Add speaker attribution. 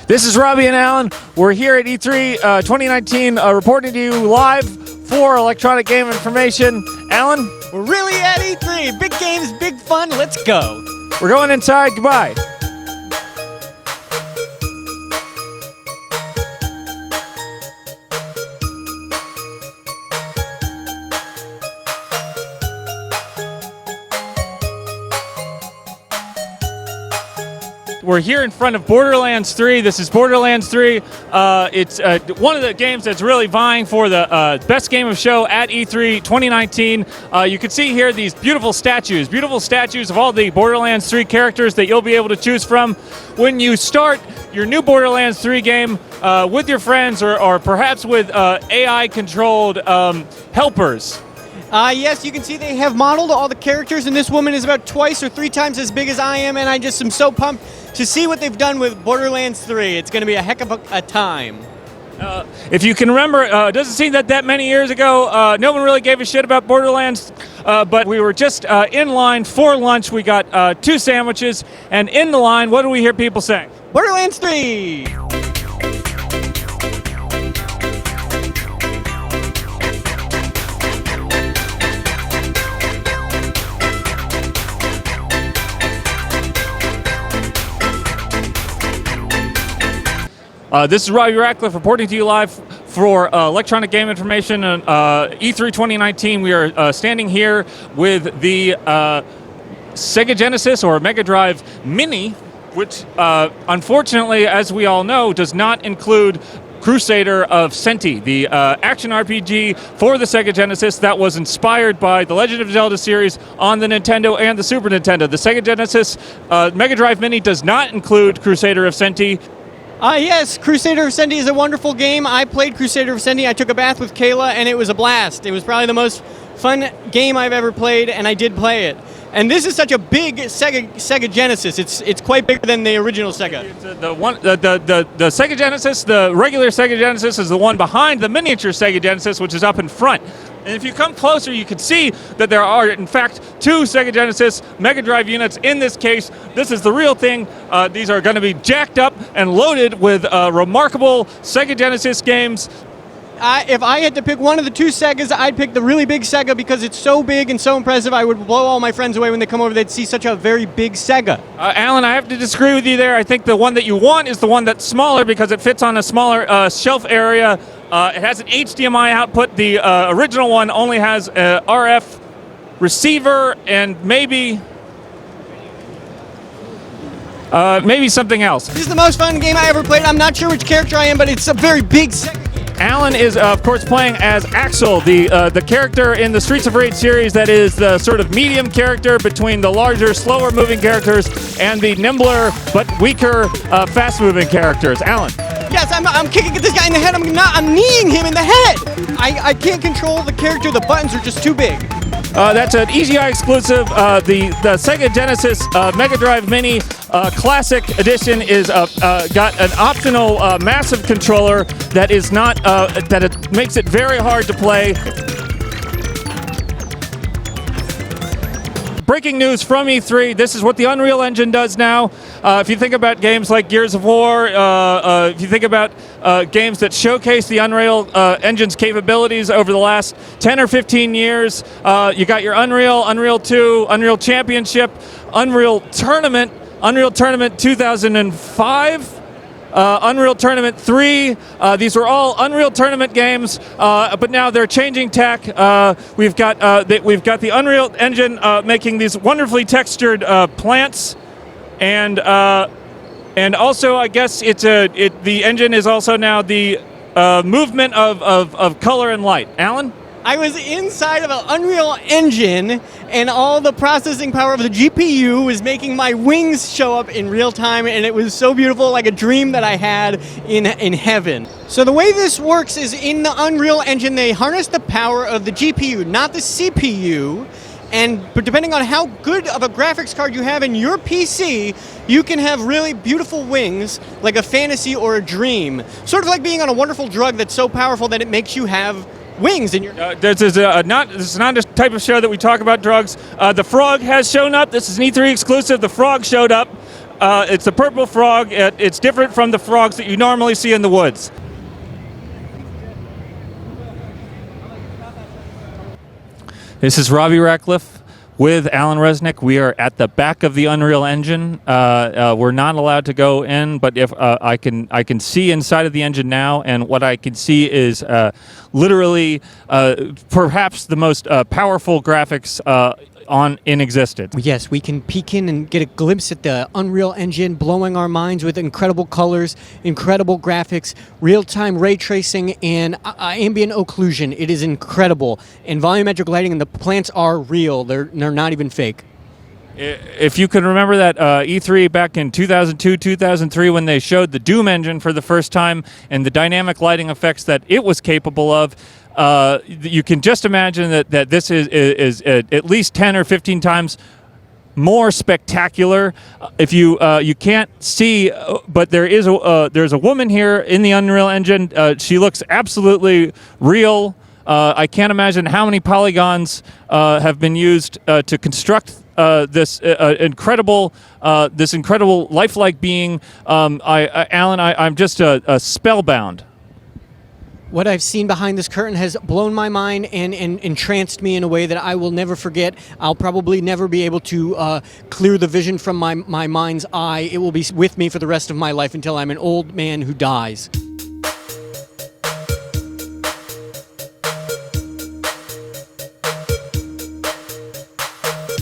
Speaker 1: This is Robby and Alan. We're here at E3 2019, reporting to you live for Electronic Game Information. Alan?
Speaker 2: We're really at E3. Big games, big fun. Let's go.
Speaker 1: We're going inside. Goodbye. We're here in front of Borderlands 3. This is Borderlands 3. It's one of the games that's really vying for the best game of show at E3 2019. You can see here these beautiful statues of all the Borderlands 3 characters that you'll be able to choose from when you start your new Borderlands 3 game with your friends or perhaps with AI-controlled helpers.
Speaker 2: Yes, you can see they have modeled all the characters, and this woman is about twice or three times as big as I am, and I just am so pumped to see what they've done with Borderlands 3. It's going to be a heck of a time.
Speaker 1: If you can remember, it doesn't seem that many years ago, no one really gave a shit about Borderlands, but we were just in line for lunch. We got 2 sandwiches, and in the line, what do we hear people saying?
Speaker 2: Borderlands 3!
Speaker 1: This is Robby Rackleff reporting to you live for Electronic Game Information and E3 2019. We are standing here with the Sega Genesis or Mega Drive Mini, which unfortunately, as we all know, does not include Crusader of Senti, the action RPG for the Sega Genesis that was inspired by the Legend of Zelda series on the Nintendo and the Super Nintendo. The Sega Genesis Mega Drive Mini does not include Crusader of Senti.
Speaker 2: Yes, Crusader of Senti is a wonderful game. I played Crusader of Senti. I took a bath with Kayla, and it was a blast. It was probably the most fun game I've ever played, and I did play it. And this is such a big Sega Genesis. It's quite bigger than the original Sega.
Speaker 1: The Sega Genesis, the regular Sega Genesis, is the one behind the miniature Sega Genesis, which is up in front. And if you come closer, you can see that there are, in fact, 2 Sega Genesis Mega Drive units in this case. This is the real thing. These are going to be jacked up and loaded with remarkable Sega Genesis games.
Speaker 2: If I had to pick one of the 2 Segas, I'd pick the really big Sega because it's so big and so impressive. I would blow all my friends away when they come over. They'd see such a very big Sega.
Speaker 1: Alan, I have to disagree with you there. I think the one that you want is the one that's smaller because it fits on a smaller shelf area. It has an HDMI output. The original one only has a RF receiver and maybe something else.
Speaker 2: This is the most fun game I ever played. I'm not sure which character I am, but it's a very big Sega game.
Speaker 1: Alan is, of course, playing as Axel, the character in the Streets of Rage series that is the sort of medium character between the larger, slower-moving characters and the nimbler but weaker, fast-moving characters. Alan.
Speaker 2: Yes, I'm kicking this guy in the head. I'm kneeing him in the head. I can't control the character. The buttons are just too big.
Speaker 1: That's an EGI exclusive. The Sega Genesis Mega Drive Mini Classic Edition is got an optional massive controller that is not that it makes it very hard to play. Breaking news from E3, this is what the Unreal Engine does now. If you think about games like Gears of War, if you think about games that showcase the Unreal Engine's capabilities over the last 10 or 15 years, you got your Unreal, Unreal 2, Unreal Championship, Unreal Tournament 2005, Unreal Tournament 3. These were all Unreal Tournament games, but now they're changing tack. We've got the Unreal Engine making these wonderfully textured plants, and also I guess the engine is also now the movement of color and light. Alan?
Speaker 2: I was inside of an Unreal Engine, and all the processing power of the GPU was making my wings show up in real time, and it was so beautiful, like a dream that I had in heaven. So the way this works is in the Unreal Engine, they harness the power of the GPU, not the CPU, but depending on how good of a graphics card you have in your PC, you can have really beautiful wings, like a fantasy or a dream. Sort of like being on a wonderful drug that's so powerful that it makes you have wings in your...
Speaker 1: This is not a type of show that we talk about drugs. The Frog has shown up. This is an E3 exclusive. The Frog showed up. It's a purple frog. It's different from the frogs that you normally see in the woods. This is Robby Rackleff with Alan Resnick. We are at the back of the Unreal Engine. We're not allowed to go in, but if I can see inside of the engine now, and what I can see is literally perhaps the most powerful graphics in existence.
Speaker 2: Yes, we can peek in and get a glimpse at the Unreal Engine, blowing our minds with incredible colors, incredible graphics, real-time ray tracing, and ambient occlusion. It is incredible. And volumetric lighting, and the plants are real. They're not even fake.
Speaker 1: If you can remember that E3 back in 2002, 2003, when they showed the Doom engine for the first time and the dynamic lighting effects that it was capable of, you can just imagine that this is at least 10 or 15 times more spectacular. If you can't see, but there's a woman here in the Unreal Engine. She looks absolutely real. I can't imagine how many polygons have been used to construct this incredible lifelike being. Alan, I'm just spellbound.
Speaker 2: What I've seen behind this curtain has blown my mind and entranced me in a way that I will never forget. I'll probably never be able to clear the vision from my mind's eye. It will be with me for the rest of my life until I'm an old man who dies.